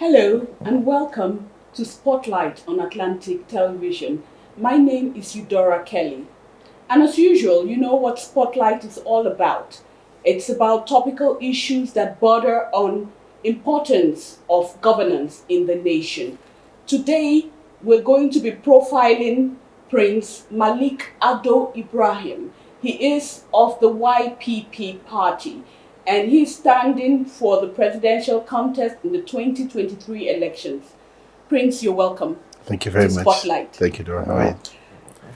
Hello and welcome to Spotlight on Atlantic Television. My name is Eudora Kelly. And as usual, you know what Spotlight is all about. It's about topical issues that border on importance of governance in the nation. Today, we're going to be profiling Prince Malik Ado-Ibrahim. He is of the YPP party, and he's standing for the presidential contest in the 2023 elections. Prince, you're welcome. Thank you very to much. Spotlight. Thank you, Dora. How are you?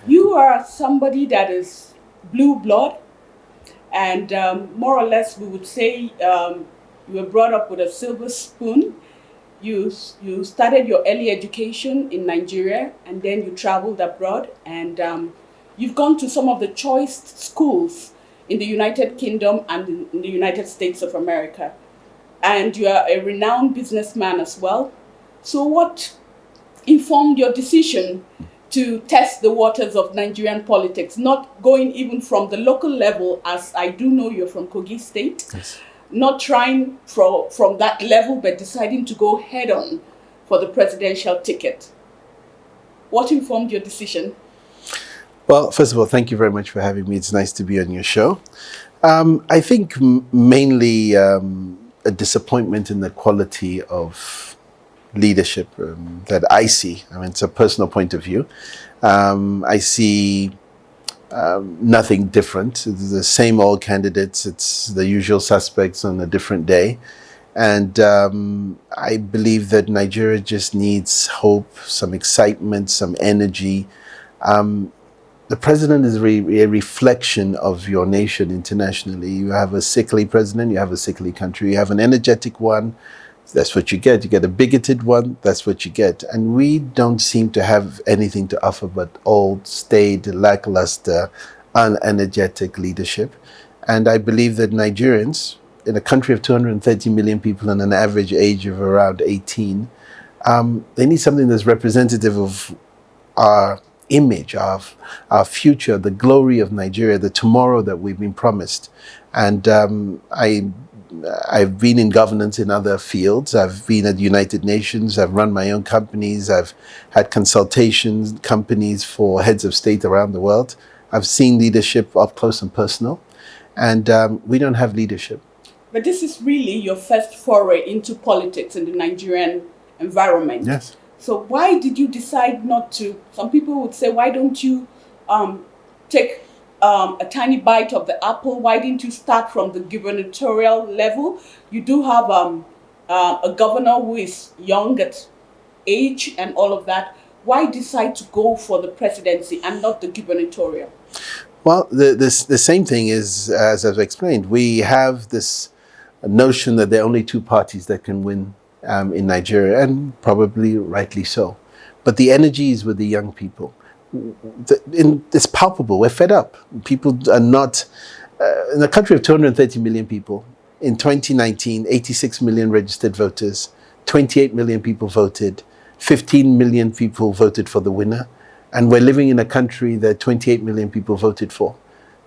You are somebody that is blue blood, and more or less we would say you were brought up with a silver spoon. You started your early education in Nigeria, and then you traveled abroad, and you've gone to some of the choice schools in the United Kingdom and in the United States of America. And you are a renowned businessman as well. So what informed your decision to test the waters of Nigerian politics, not going even from the local level, as I do know you're from Kogi State, Yes. not trying from that level, but deciding to go head on for the presidential ticket? What informed your decision? Well, first of all, thank you very much for having me. It's nice to be on your show. I think mainly a disappointment in the quality of leadership that I see. I mean, it's a personal point of view. I see nothing different. It's the same old candidates. It's the usual suspects on a different day. And I believe that Nigeria just needs hope, some excitement, some energy. The president is a reflection of your nation internationally. You have a sickly president, you have a sickly country. You have an energetic one, that's what you get. You get a bigoted one, that's what you get. And we don't seem to have anything to offer but old, staid, lackluster, unenergetic leadership. And I believe that Nigerians, in a country of 230 million people and an average age of around 18, they need something that's representative of our image, of our future, the glory of Nigeria, the tomorrow that we've been promised. And I've been in governance in other fields. I've been at the United Nations. I've run my own companies. I've had consultation companies for heads of state around the world. I've seen leadership up close and personal. And we don't have leadership. But this is really your first foray into politics in the Nigerian environment. Yes. So why did you decide not to? Some people would say, why don't you take a tiny bite of the apple? Why didn't you start from the gubernatorial level? You do have a governor who is young at age and all of that. Why decide to go for the presidency and not the gubernatorial? Well, the same thing is, as I've explained, we have this notion that there are only two parties that can win in Nigeria, and probably rightly so. But the energy is with the young people. It's palpable. We're fed up. People are not, in a country of 230 million people, in 2019, 86 million registered voters, 28 million people voted, 15 million people voted for the winner, and we're living in a country that 28 million people voted for.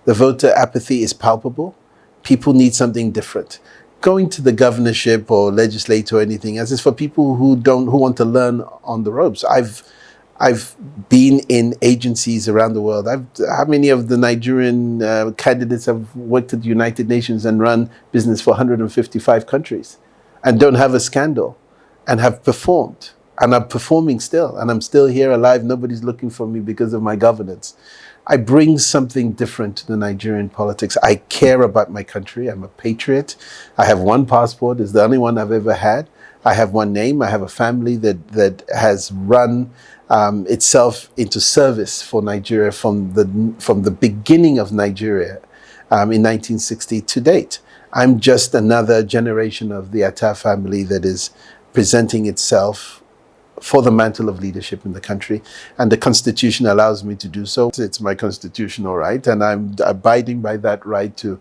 The voter apathy is palpable. People need something different. Going to the governorship or legislature or anything else is for people who want to learn on the ropes. I've been in agencies around the world. How many of the Nigerian candidates have worked at the United Nations and run business for 155 countries and don't have a scandal and have performed and are performing still, and I'm still here alive. Nobody's looking for me because of my governance. I bring something different to the Nigerian politics. I care about my country. I'm a patriot. I have one passport. It's the only one I've ever had. I have one name. I have a family that has run itself into service for Nigeria from the beginning of Nigeria in 1960 to date. I'm just another generation of the Atta family that is presenting itself for the mantle of leadership in the country, and the Constitution allows me to do so. It's my constitutional right, and I'm abiding by that right to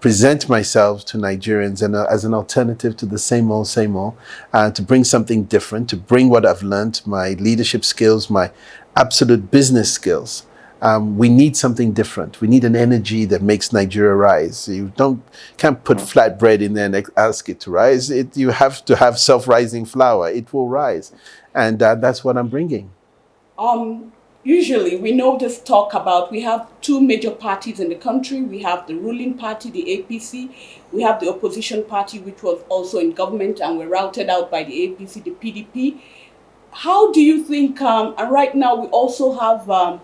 present myself to Nigerians and as an alternative to the same old, to bring something different, to bring what I've learned, my leadership skills, my absolute business skills, We need something different. We need an energy that makes Nigeria rise. You can't put flatbread in there and ask it to rise. You have to have self-rising flour. It will rise. And that's what I'm bringing. Usually, we know this talk about, we have two major parties in the country. We have the ruling party, the APC. We have the opposition party, which was also in government and were routed out by the APC, the PDP. How do you think, and right now we also have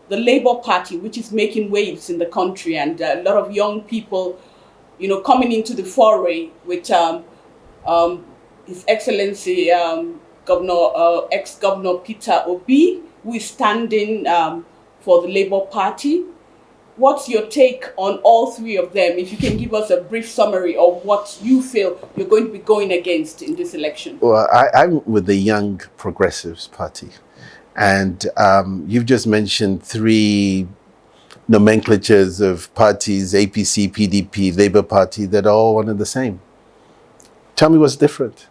the Labour Party, which is making waves in the country, and a lot of young people, coming into the foray with His Excellency ex-Governor Peter Obi, who is standing for the Labour Party. What's your take on all three of them? If you can give us a brief summary of what you feel you're going to be going against in this election. Well, I'm with the Young Progressives Party. And you've just mentioned three nomenclatures of parties, APC, PDP, Labour Party, that are all one and the same. Tell me what's different.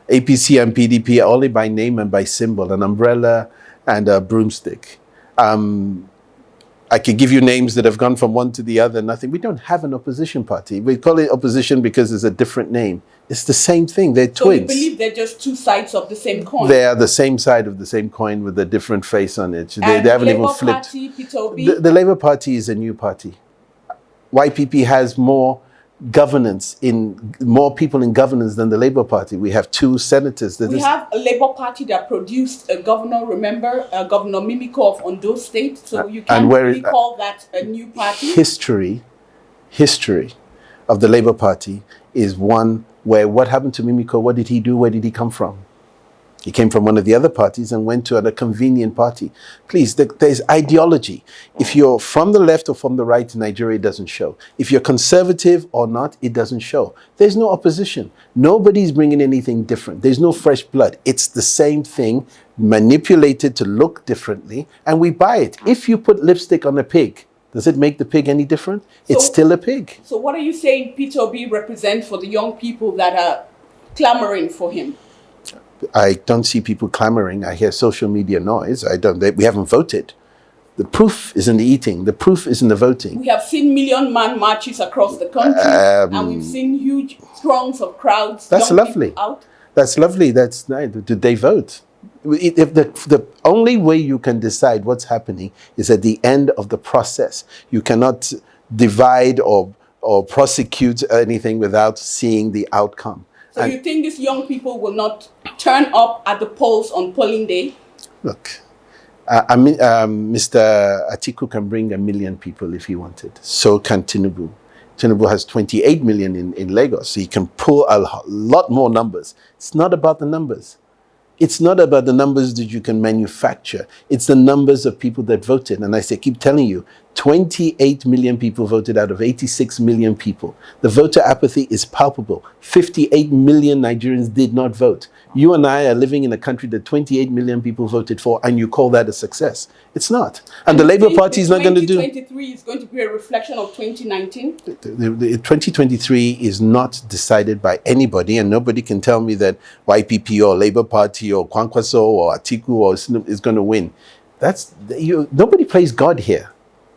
APC and PDP are only by name and by symbol, an umbrella and a broomstick. I could give you names that have gone from one to the other, nothing. We don't have an opposition party. We call it opposition because it's a different name. It's the same thing. They're twins. So you believe they're just two sides of the same coin? They are the same side of the same coin with a different face on it. They haven't even flipped. Party, Peter Obi? The Labour Party is a new party. YPP has more governance, more people in governance than the Labour Party. We have two senators. We have a Labour Party that produced a governor, remember, Governor Mimiko of Ondo State. So you can't really call that a new party. History of the Labour Party is one where what happened to Mimiko? What did he do? Where did he come from? He came from one of the other parties and went to a convenient party. Please, there's ideology. If you're from the left or from the right in Nigeria, it doesn't show. If you're conservative or not, it doesn't show. There's no opposition. Nobody's bringing anything different. There's no fresh blood. It's the same thing, manipulated to look differently, and we buy it. If you put lipstick on a pig, does it make the pig any different? It's still a pig. So what are you saying Peter Obi represents for the young people that are clamoring for him? I don't see people clamoring. I hear social media noise. We haven't voted. The proof is in the eating. The proof is in the voting. We have seen million-man marches across the country, and we've seen huge throngs of crowds. That's lovely. Out. That's lovely. That's nice. Did they vote? If the only way you can decide what's happening is at the end of the process. You cannot divide or prosecute anything without seeing the outcome. So you think these young people will not turn up at the polls on polling day? Look, Mr. Atiku can bring 1 million people if he wanted. So can Tinubu. Tinubu has 28 million in Lagos, so he can pull a lot more numbers. It's not about the numbers. It's not about the numbers that you can manufacture. It's the numbers of people that voted. And I keep telling you, 28 million people voted out of 86 million people. The voter apathy is palpable. 58 million Nigerians did not vote. You and I are living in a country that 28 million people voted for, and you call that a success. It's not. And the Labour Party is not going to do... 2023 is going to be a reflection of 2019? The 2023 is not decided by anybody, and nobody can tell me that YPP or Labour Party or Kwankwaso or Atiku is going to win. Nobody plays God here.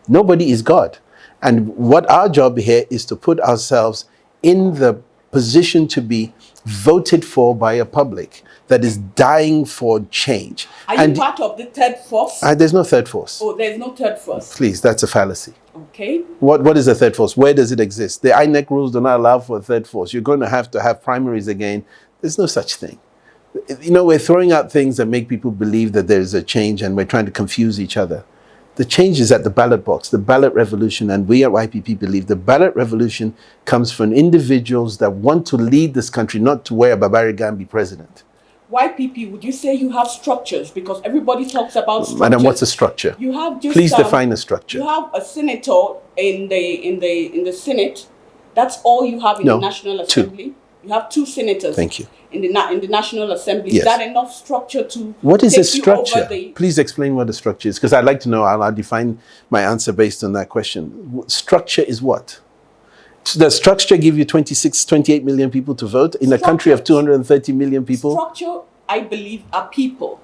Nobody is God. And what our job here is to put ourselves in the position to be voted for by a public that is dying for change. Are you part of the third force? There's no third force. Oh, there's no third force. Please, that's a fallacy. Okay. What is a third force? Where does it exist? The INEC rules do not allow for a third force. You're going to have primaries again. There's no such thing. We're throwing out things that make people believe that there's a change, and we're trying to confuse each other. The change is at the ballot box, the ballot revolution, and we at YPP believe the ballot revolution comes from individuals that want to lead this country, not to wear a Babarigan be president. YPP, would you say you have structures? Because everybody talks about structures. Madam, what's a structure? You have just... Please define a structure. You have a senator in the Senate. That's all you have in the National Assembly. Two. You have two senators. Thank you. In the National Assembly. Yes. Is that enough structure to... What is a structure? Please explain what a structure is, because I'd like to know. I'll define my answer based on that question. Structure is what? Does structure give you 28 million people to vote in a country of 230 million people? Structure, I believe, are people.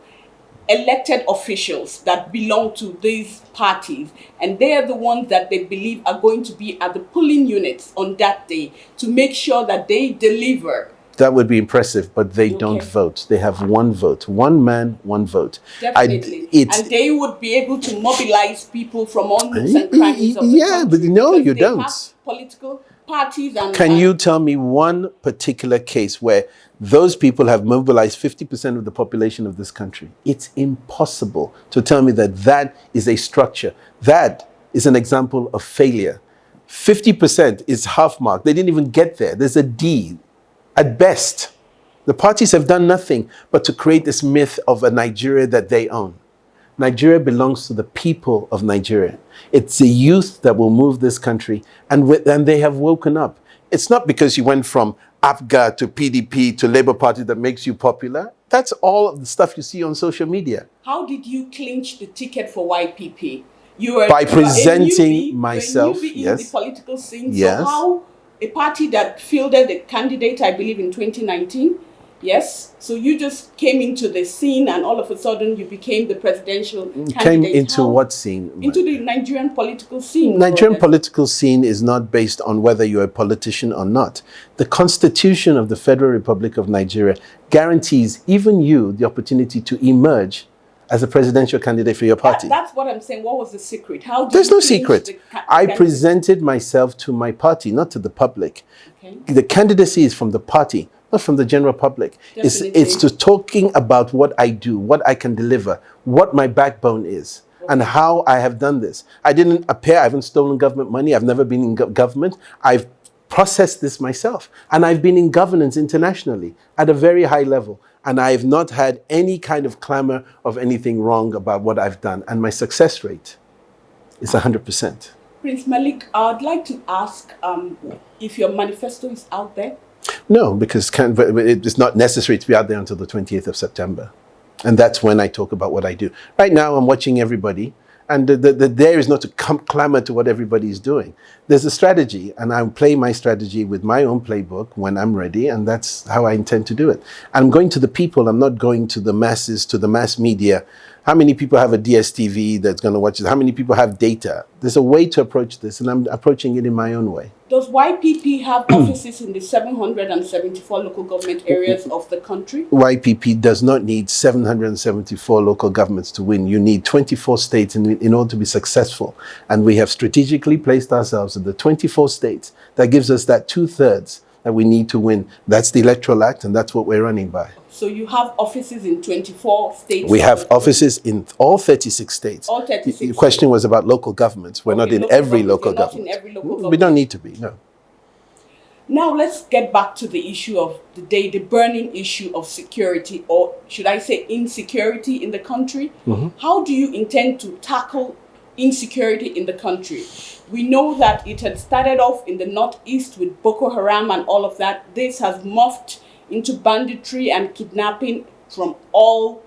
elected officials that belong to these parties, and they are the ones that they believe are going to be at the polling units on that day to make sure that they deliver. That would be impressive, but they don't vote. They have one vote. One man, one vote. Definitely. And they would be able to mobilize people from all nooks and crannies of the country. But no, you don't. Have political parties and... Can you tell me one particular case where those people have mobilized 50% of the population of this country? It's impossible to tell me that that is a structure. That is an example of failure. 50% is half mark. They didn't even get there. There's a D. At best, the parties have done nothing but to create this myth of a Nigeria that they own. Nigeria belongs to the people of Nigeria. It's the youth that will move this country, and they have woken up. It's not because you went from APGA to PDP to Labour Party that makes you popular. That's all of the stuff you see on social media. How did you clinch the ticket for YPP? You were by presenting myself, yes, in the political scene. Yes. So how a party that fielded a candidate, I believe, in 2019, yes. So you just came into the scene, and all of a sudden you became the presidential candidate. Came into what scene? Into the Nigerian political scene. Nigerian political scene is not based on whether you're a politician or not. The Constitution of the Federal Republic of Nigeria guarantees even you the opportunity to emerge as a presidential candidate for your party. That's what I'm saying. What was the secret? How did There's no secret. I presented myself to my party, not to the public. Okay. The candidacy is from the party, not from the general public. It's to talking about what I do, what I can deliver, what my backbone is, and how I have done this. I didn't appear, I haven't stolen government money, I've never been in government. I've processed this myself, and I've been in governance internationally at a very high level. And I have not had any kind of clamor of anything wrong about what I've done. And my success rate is 100%. Prince Malik, I'd like to ask if your manifesto is out there? No, because it's not necessary to be out there until the 20th of September. And that's when I talk about what I do. Right now, I'm watching everybody. And the dare is not to clamor to what everybody is doing. There's a strategy, and I play my strategy with my own playbook when I'm ready, and that's how I intend to do it. I'm going to the people. I'm not going to the masses, to the mass media. How many people have a DSTV that's going to watch it? How many people have data? There's a way to approach this, and I'm approaching it in my own way. Does YPP have offices in the 774 local government areas of the country? YPP does not need 774 local governments to win. You need 24 states in order to be successful. And we have strategically placed ourselves in the 24 states. That gives us that 2/3 that we need to win. That's the Electoral Act, and that's what we're running by. So you have offices in 24 states? We have offices in all 36 states. All 36 The question was about local governments. We're not in every local government. Not in every local government. We don't need to be, no. Now let's get back to the issue of the day, the burning issue of security, or should I say insecurity in the country. Mm-hmm. How do you intend to tackle insecurity in the country? We know that it had started off in the northeast with Boko Haram and all of that. This has morphed into banditry and kidnapping from all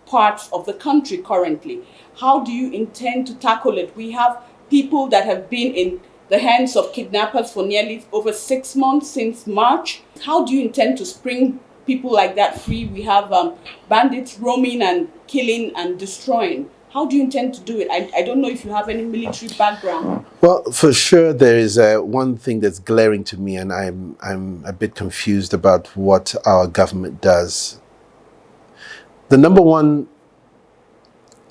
parts of the country currently. How do you intend to tackle it? We have people that have been in the hands of kidnappers for nearly over 6 months since March. How do you intend to spring people like that free? We have bandits roaming and killing and destroying. How do you intend to do it? I don't know if you have any military background. Well, for sure, there is one thing that's glaring to me, and I'm a bit confused about what our government does. The number one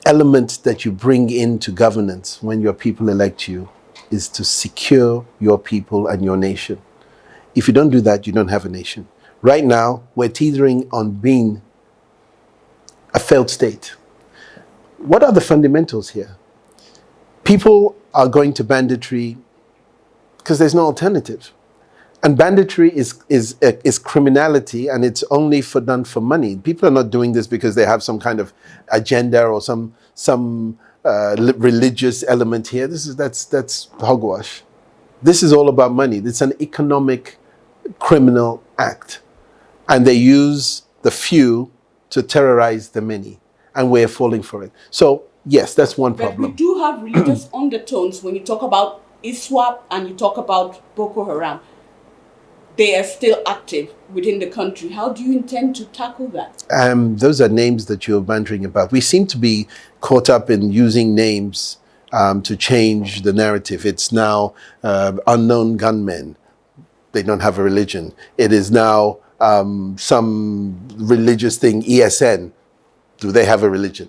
element that you bring into governance when your people elect you is to secure your people and your nation. If you don't do that, you don't have a nation. Right now, we're teetering on being a failed state. What are the fundamentals here? People are going to banditry because there's no alternative. And banditry is criminality, and it's only done for money. People are not doing this because they have some kind of agenda or some religious element here. That's hogwash. This is all about money. It's an economic criminal act. And they use the few to terrorize the many. And we're falling for it. So, yes, that's one problem. But we do have religious undertones when you talk about ISWAP and you talk about Boko Haram. they are still active within the country. How do you intend to tackle that? Those are names that you're bantering about. We seem to be caught up in using names to change the narrative. It's now unknown gunmen. They don't have a religion. It is now some religious thing, ESN. Do they have a religion?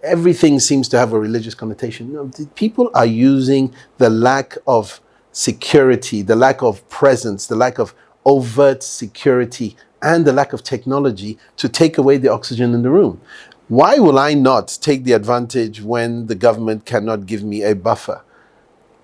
Everything seems to have a religious connotation. No, people are using the lack of security, the lack of presence, the lack of overt security, and the lack of technology to take away the oxygen in the room. Why will I not take the advantage when the government cannot give me a buffer?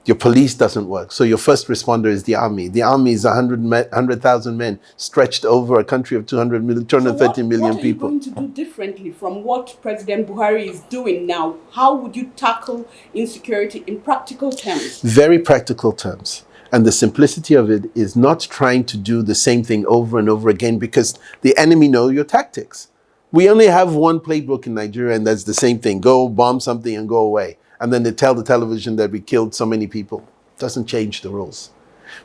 Your police doesn't work. So your first responder is the army. The army is 100,000 men stretched over a country of 230 million people. What are you going to do differently from what President Buhari is doing now? How would you tackle insecurity in practical terms? Very practical terms. And the simplicity of it is not trying to do the same thing over and over again because the enemy know your tactics. We only have one playbook in Nigeria, and that's the same thing. Go bomb something and go away. And then they tell the television that we killed so many people. Doesn't change the rules.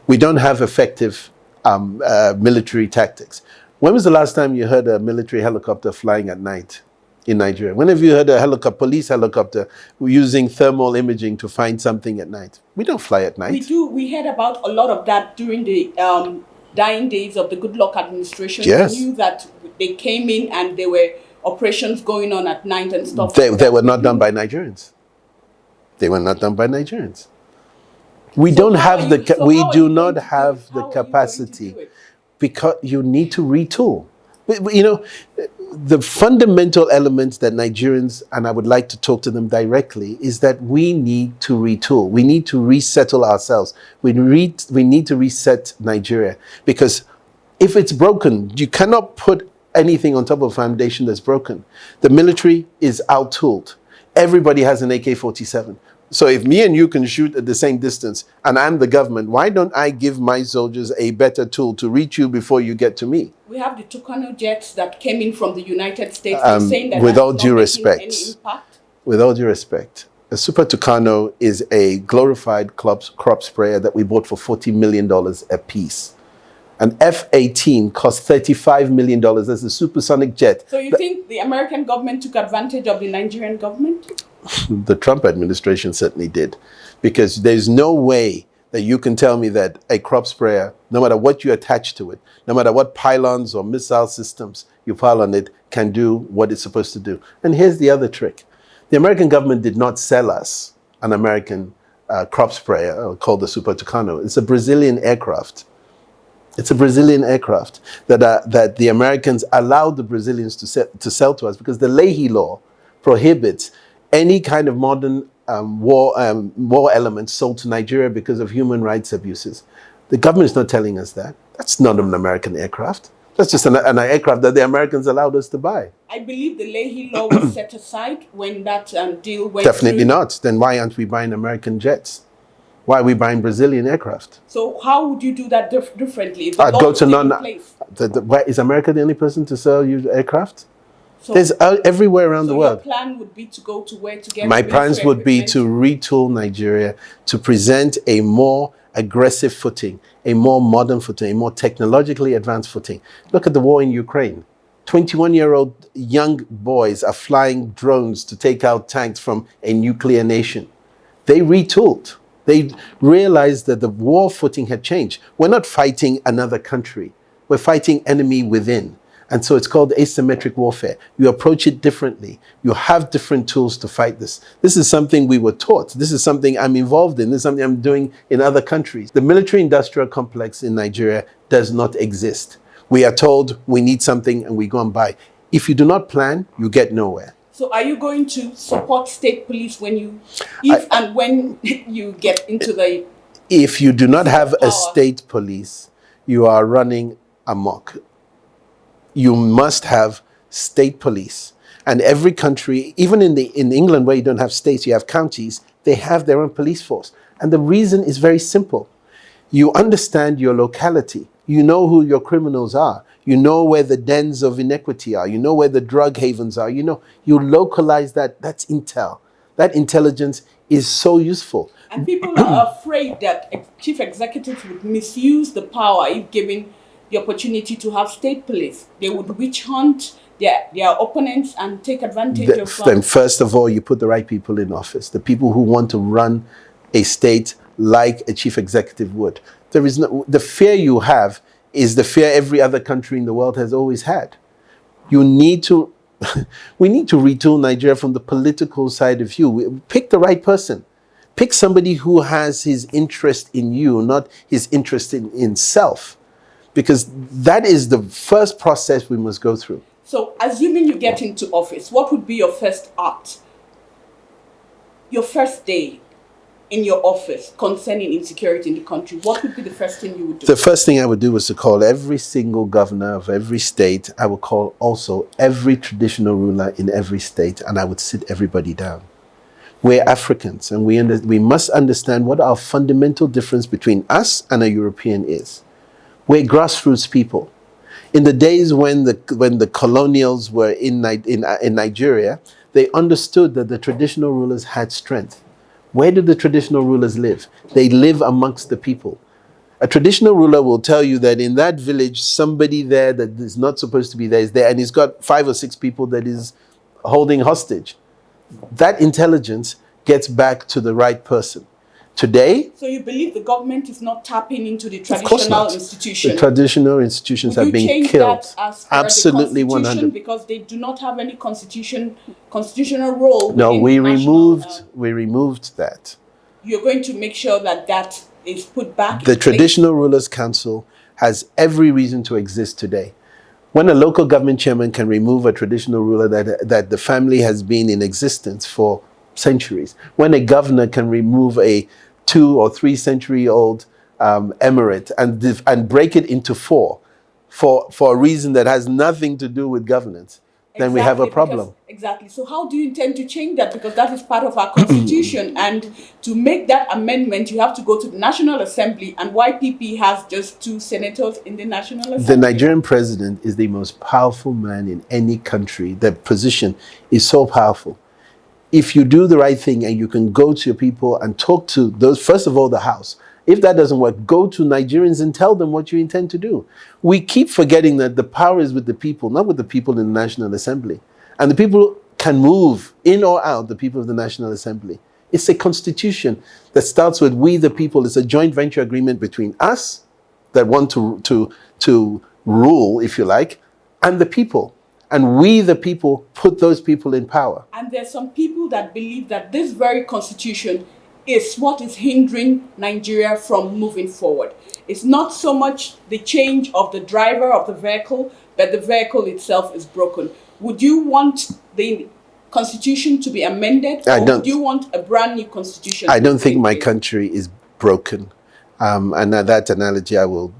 We don't have effective military tactics. When was the last time you heard a military helicopter flying at night in Nigeria? When have you heard a police helicopter using thermal imaging to find something at night? We don't fly at night. We do. We heard about a lot of that during the dying days of the Goodluck administration. Yes. We knew that they came in and there were operations going on at night and stuff. They were not done by Nigerians. They were not done by Nigerians. We do not have the capacity because you need to retool. You know, the fundamental elements that Nigerians, and I would like to talk to them directly, is that we need to retool. We need to resettle ourselves. We need to reset Nigeria because if it's broken, you cannot put anything on top of a foundation that's broken. The military is out-tooled. Everybody has an AK-47. So if me and you can shoot at the same distance and I'm the government, why don't I give my soldiers a better tool to reach you before you get to me? We have the Tucano jets that came in from the United States. They're saying that with all due respect, any impact. With all due respect, a Super Tucano is a glorified crop sprayer that we bought for $40 million a piece. An F-18 cost $35 million as a supersonic jet. So you think the American government took advantage of the Nigerian government? The Trump administration certainly did. Because there's no way that you can tell me that a crop sprayer, no matter what you attach to it, no matter what pylons or missile systems you pile on it, can do what it's supposed to do. And here's the other trick. The American government did not sell us an American crop sprayer called the Super Tucano. It's a Brazilian aircraft. It's a Brazilian aircraft that the Americans allowed the Brazilians to sell to us because the Leahy Law prohibits any kind of modern war elements sold to Nigeria because of human rights abuses. The government is not telling us that. That's not an American aircraft. That's just an aircraft that the Americans allowed us to buy. I believe the Leahy Law was set aside when that deal went Definitely through. not. Then why aren't we buying American jets? Why are we buying Brazilian aircraft? So how would you do that differently? If the I'd law go was to still in non. place? Is America the only person to sell you aircraft? So, There's everywhere around the world. Your plan would be to go to where to get. My plans would be to retool Nigeria to present a more aggressive footing, a more modern footing, a more technologically advanced footing. Look at the war in Ukraine. 21-year-old young boys are flying drones to take out tanks from a nuclear nation. They retooled. They realized that the war footing had changed. We're not fighting another country. We're fighting enemy within. And so it's called asymmetric warfare. You approach it differently. You have different tools to fight this. This is something we were taught. This is something I'm involved in. This is something I'm doing in other countries. The military-industrial complex in Nigeria does not exist. We are told we need something and we go and buy. If you do not plan, you get nowhere. So are you going to support state police when you get into the... If you do not have a state police, you are running amok. You must have state police. And every country, even in England where you don't have states, you have counties, they have their own police force. And the reason is very simple. You understand your locality. You know who your criminals are. You know where the dens of inequity are. You know where the drug havens are. You localize that. That's intel. That intelligence is so useful. And people are afraid that chief executives would misuse the power if given the opportunity to have state police. They would witch hunt their opponents and take advantage of Then first of all, you put the right people in office, the people who want to run a state like a chief executive would. There is no, the fear you have is the fear every other country in the world has always had. You need to, we need to retool Nigeria from the political side of you. Pick the right person. Pick somebody who has his interest in you, not his interest in self. Because that is the first process we must go through. So, assuming you get into office, what would be your first act? Your first day in your office concerning insecurity in the country, what would be the first thing you would do? The first thing I would do was to call every single governor of every state. I would call also every traditional ruler in every state, and I would sit everybody down. We're Africans, and we must understand what our fundamental difference between us and a European is. We're grassroots people. In the days when the colonials were in Nigeria, they understood that the traditional rulers had strength. Where do the traditional rulers live? They live amongst the people. A traditional ruler will tell you that in that village, somebody there that is not supposed to be there is there, and he's got 5 or 6 people that is holding hostage. That intelligence gets back to the right person. Today, so you believe the government is not tapping into the of course traditional not. institutions? The traditional institutions have been change killed. That as per Absolutely, the Constitution, 100%. because they do not have any constitutional role. No, we national, removed that. You're going to make sure that that is put back. The Traditional Rulers Council has every reason to exist today. When a local government chairman can remove a traditional ruler that the family has been in existence for centuries, when a governor can remove a 2 or 3 century old emirate and break it into 4 for a reason that has nothing to do with governance, then we have a problem. Exactly. So how do you intend to change that? Because that is part of our constitution. And to make that amendment, you have to go to the National Assembly. And YPP has just 2 senators in the National Assembly. The Nigerian president is the most powerful man in any country. The position is so powerful. If you do the right thing and you can go to your people and talk to those, first of all, the House. If that doesn't work, go to Nigerians and tell them what you intend to do. We keep forgetting that the power is with the people, not with the people in the National Assembly. And the people can move in or out, the people of the National Assembly. It's a constitution that starts with we the people. It's a joint venture agreement between us that want to rule, if you like, and the people. And we, the people, put those people in power. And there's some people that believe that this very constitution is what is hindering Nigeria from moving forward. It's not so much the change of the driver of the vehicle, but the vehicle itself is broken. Would you want the constitution to be amended? Or would you want a brand new constitution? I don't think my country is broken. And that analogy I will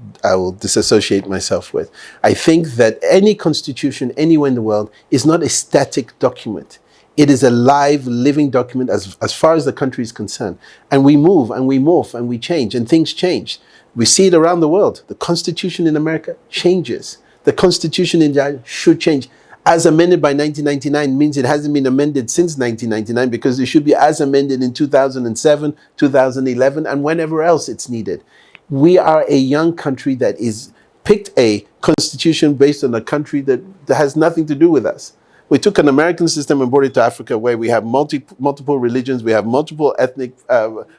disassociate myself with. I think that any constitution anywhere in the world is not a static document. It is a live, living document as far as the country is concerned. And we move and we morph and we change and things change. We see it around the world. The Constitution in America changes. The Constitution in India should change. As amended by 1999 means it hasn't been amended since 1999 because it should be as amended in 2007, 2011, and whenever else it's needed. We are a young country that is picked a constitution based on a country that has nothing to do with us. We took an American system and brought it to Africa where we have multiple religions, we have multiple ethnic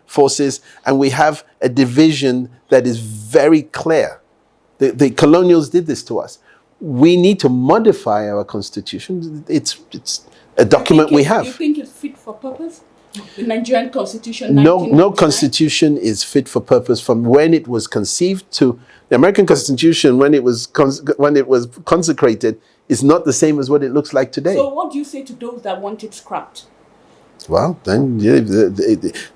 forces, and we have a division that is very clear. The colonials did this to us. We need to modify our constitution. It's a document we have. Do you think it's fit for purpose? The Nigerian constitution? No constitution is fit for purpose from when it was conceived to the American Constitution when it was consecrated is not the same as what it looks like today. So what do you say to those that want it scrapped? Well, then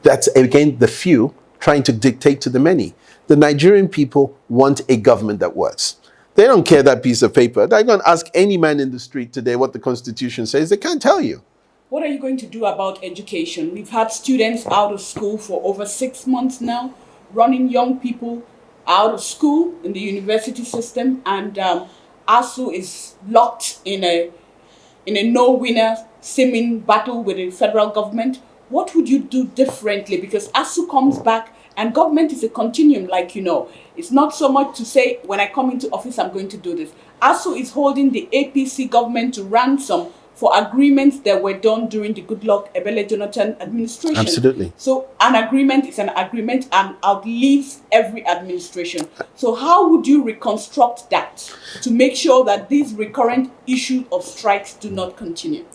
that's again the few trying to dictate to the many. The Nigerian people want a government that works. They don't care that piece of paper. They're going to ask any man in the street today what the Constitution says. They can't tell you. What are you going to do about education? We've had students out of school for over 6 months now, running young people out of school in the university system, and ASU is locked in a no-winner seeming battle with the federal government. what would you do differently? Because ASU comes back, and government is a continuum, like you know. It's not so much to say, when I come into office, I'm going to do this. ASU is holding the APC government to ransom for agreements that were done during the Goodluck Ebele Jonathan administration. Absolutely. So an agreement is an agreement and outlives every administration. So how would you reconstruct that to make sure that these recurrent issues of strikes do not continue?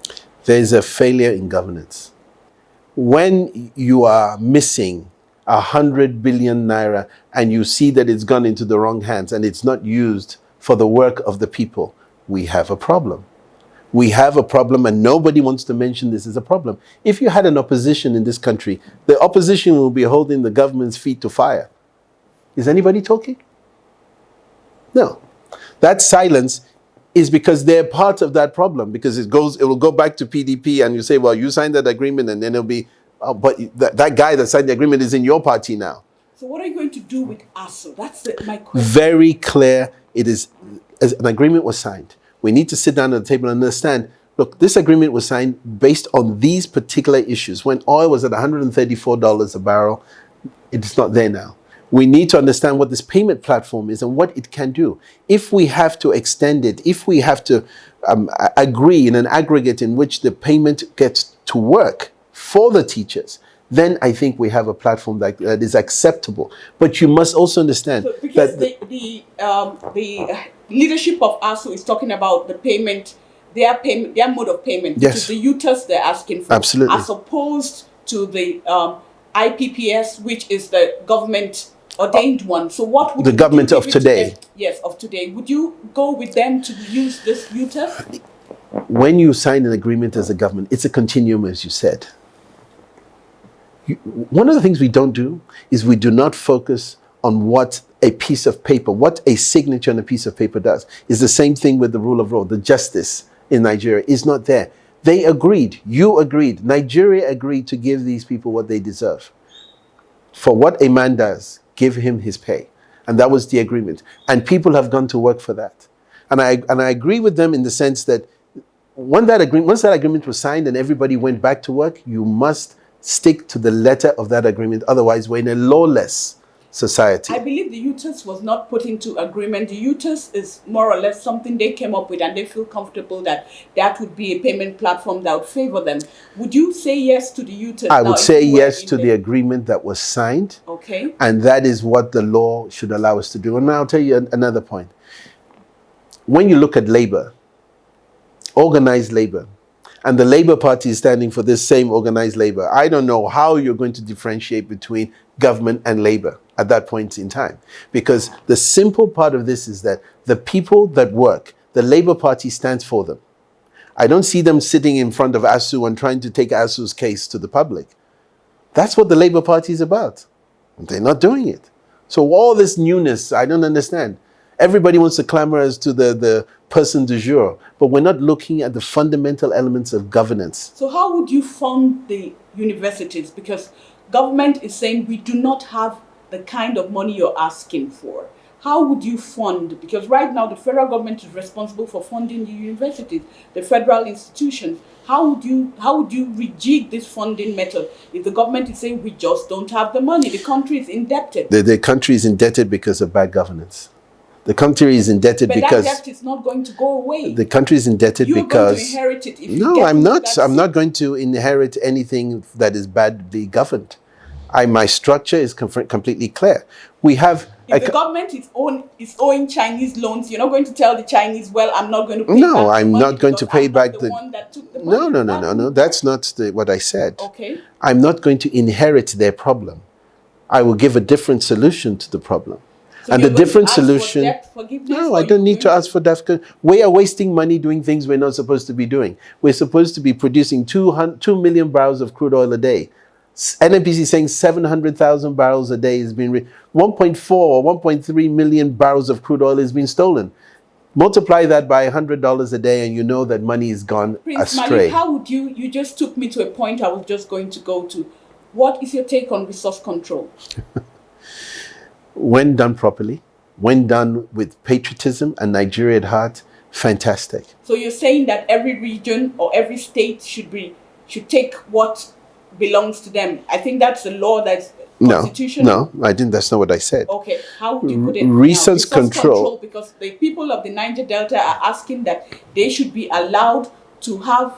There is a failure in governance. When you are missing 100 billion naira and you see that it's gone into the wrong hands and it's not used for the work of the people, we have a problem. We have a problem, and nobody wants to mention this as a problem. If you had an opposition in this country, the opposition will be holding the government's feet to fire. Is anybody talking? No. That silence is because they're part of that problem, because it will go back to PDP, and you say, well, you signed that agreement, and then it'll be, but that guy that signed the agreement is in your party now. So what are you going to do with ASU? That's my question. Very clear. It is, as an agreement was signed. We need to sit down at the table and understand, look, this agreement was signed based on these particular issues. When oil was at $134 a barrel, it's not there now. We need to understand what this payment platform is and what it can do. If we have to extend it, if we have to agree in an aggregate in which the payment gets to work for the teachers, then I think we have a platform that is acceptable. But you must also understand because that the leadership of ASU is talking about the payment, their mode of payment, which is the UTAS they're asking for, absolutely, as opposed to the IPPS, which is the government ordained one. So what would the government of today? Yes, of today. Would you go with them to use this UTAS? When you sign an agreement as a government, it's a continuum, as you said. One of the things we don't do is we do not focus on what a piece of paper, what a signature on a piece of paper does. It's the same thing with the rule of law. The justice in Nigeria is not there. They agreed, you agreed, Nigeria agreed to give these people what they deserve. For what a man does, give him his pay. And that was the agreement. And people have gone to work for that. And I agree with them in the sense that once that agreement was signed and everybody went back to work, you must stick to the letter of that agreement. Otherwise, we're in a lawless society. I believe the UTAS was not put into agreement. The UTAS is more or less something they came up with, and they feel comfortable that that would be a payment platform that would favor them. Would you say yes to the UTAS? I would say yes to the agreement that was signed. Okay. And that is what the law should allow us to do. And now I'll tell you another point. When you look at labor, organized labor, and the Labour Party is standing for this same organized labor, I don't know how you're going to differentiate between government and labor at that point in time. Because the simple part of this is that the people that work, the Labour Party stands for them. I don't see them sitting in front of ASU and trying to take ASU's case to the public. That's what the Labour Party is about. They're not doing it. So all this newness, I don't understand. Everybody wants to clamor as to the person du jour, but we're not looking at the fundamental elements of governance. So how would you fund the universities? Because government is saying we do not have the kind of money you're asking for. How would you fund? Because right now the federal government is responsible for funding the universities, the federal institutions. How would you rejig this funding method if the government is saying we just don't have the money? The country is indebted. The country is indebted because of bad governance. The country is indebted because that debt is not going to go away. The country is indebted You're because going to inherit it. If no, you I'm not. I'm not going to inherit anything that is badly governed. My structure is completely clear. We have. If the government is owing Chinese loans, you're not going to tell the Chinese, well, I'm not going to pay no, back I'm the not going to pay back the one that took the money. No. That's not what I said. Okay. I'm not going to inherit their problem. I will give a different solution to the problem. So and the different solution. No, I don't need to ask for debt. We are wasting money doing things we're not supposed to be doing. We're supposed to be producing 2 million barrels of crude oil a day. NNPC is saying 700,000 barrels a day is being 1.4 or 1.3 million barrels of crude oil is being stolen. Multiply that by $100 a day, and you know that money is gone Prince astray. Malik, how would you just took me to a point I was just going to go to. What is your take on resource control? When done properly, when done with patriotism and Nigeria at heart, fantastic. So you're saying that every region or every state should take what belongs to them. I think that's the law that's No, constitutional. no, I didn't. That's not what I said. Okay, how would you put it Resource now? control. Because the people of the Niger Delta are asking that they should be allowed to have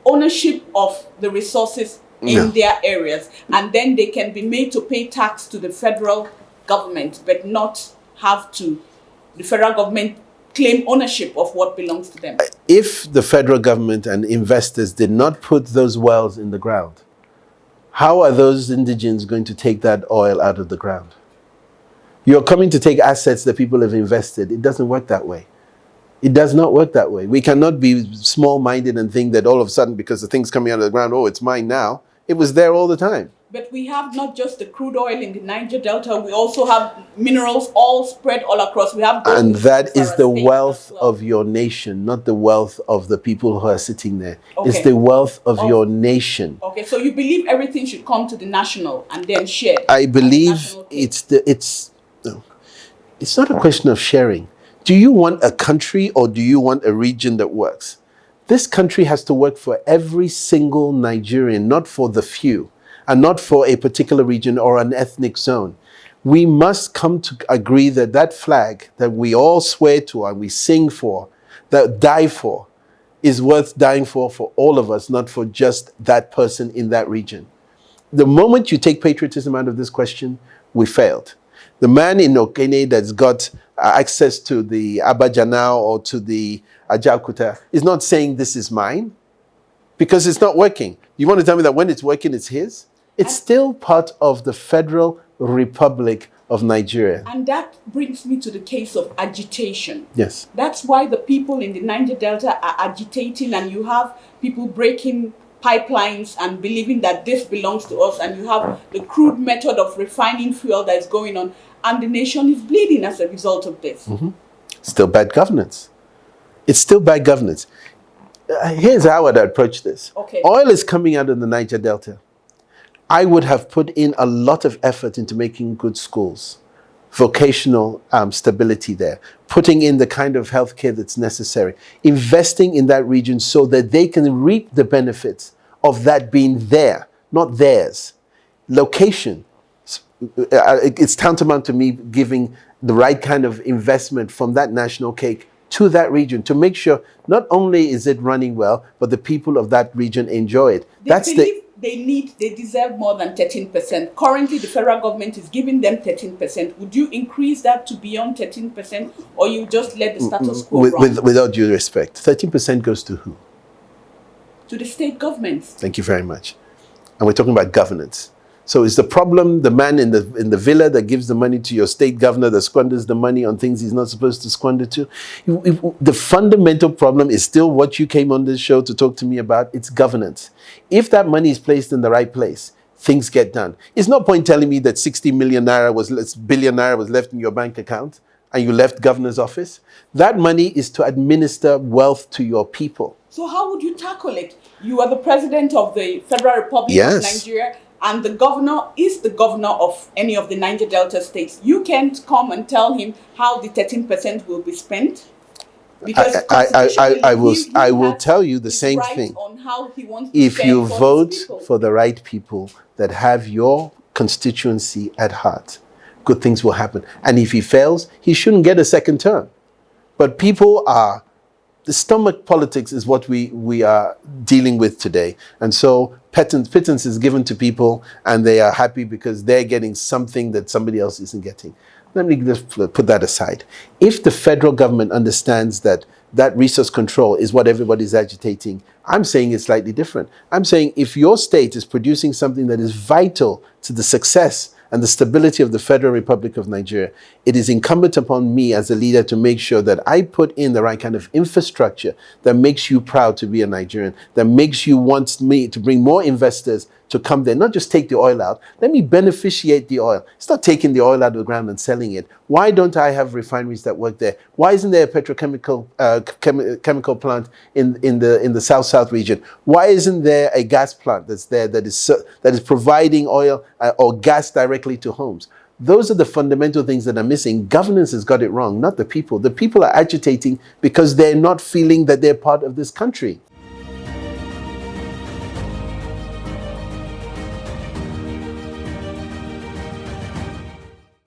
ownership of the resources in their areas, and then they can be made to pay tax to the federal government, but not have to the federal government claim ownership of what belongs to them. If the federal government and investors did not put those wells in the ground, how are those indigents going to take that oil out of the ground? You're coming to take assets that people have invested. It doesn't work that way. It does not work that way. We cannot be small-minded and think that all of a sudden, because the thing's coming out of the ground, oh, it's mine now. It was there all the time. But we have not just the crude oil in the Niger Delta, we also have minerals all spread all across. We have gold. And that is the wealth of your nation, not the wealth of the people who are sitting there. Okay. It's the wealth of your nation. Okay, so you believe everything should come to the national and then shared? I believe it's not a question of sharing. Do you want a country or do you want a region that works? This country has to work for every single Nigerian, not for the few, and not for a particular region or an ethnic zone. We must come to agree that that flag that we all swear to and we sing for, that die for, is worth dying for all of us, not for just that person in that region. The moment you take patriotism out of this question, we failed. The man in Okene that's got access to the Abajana or to the Ajaokuta is not saying this is mine, because it's not working. You want to tell me that when it's working, it's his? It's still part of the Federal Republic of Nigeria. And that brings me to the case of agitation. Yes. That's why the people in the Niger Delta are agitating, and you have people breaking pipelines and believing that this belongs to us, and you have the crude method of refining fuel that's going on, and the nation is bleeding as a result of this. Mm-hmm. Still bad governance. It's still bad governance. Here's how I'd approach this. Okay. Oil is coming out of the Niger Delta. I would have put in a lot of effort into making good schools, vocational stability there, putting in the kind of healthcare that's necessary, investing in that region so that they can reap the benefits of that being there, not theirs. Location. It's tantamount to me giving the right kind of investment from that national cake to that region to make sure not only is it running well, but the people of that region enjoy it. They deserve more than 13%. Currently, the federal government is giving them 13%. Would you increase that to beyond 13%, or you just let the status quo run? Without due respect, 13% goes to who? To the state governments. Thank you very much. And we're talking about governance. So is the problem the man in the villa that gives the money to your state governor that squanders the money on things he's not supposed to squander to? The fundamental problem is still what you came on this show to talk to me about. It's governance. If that money is placed in the right place, things get done. It's no point telling me that 60 billion naira was left in your bank account and you left governor's office. That money is to administer wealth to your people. So how would you tackle it? You are the president of the Federal Republic of Nigeria, and the governor is the governor of any of the Niger Delta states. You can't come and tell him how the 13% will be spent. Because I will tell you the same thing. On how he wants to if you vote for the right people that have your constituency at heart, good things will happen. And if he fails, he shouldn't get a second term. But the stomach politics is what we are dealing with today. And so pittance is given to people and they are happy because they're getting something that somebody else isn't getting. Let me just put that aside. If the federal government understands that resource control is what everybody's agitating, I'm saying it's slightly different. I'm saying if your state is producing something that is vital to the success and the stability of the Federal Republic of Nigeria, it is incumbent upon me as a leader to make sure that I put in the right kind of infrastructure that makes you proud to be a Nigerian, that makes you want me to bring more investors to come there, not just take the oil out. Let me beneficiate the oil. It's not taking the oil out of the ground and selling it. Why don't I have refineries that work there? Why isn't there a petrochemical chemical plant in the South region? Why isn't there a gas plant that's there that is providing oil or gas directly to homes? Those are the fundamental things that are missing. Governance has got it wrong, not the people. The people are agitating because they're not feeling that they're part of this country.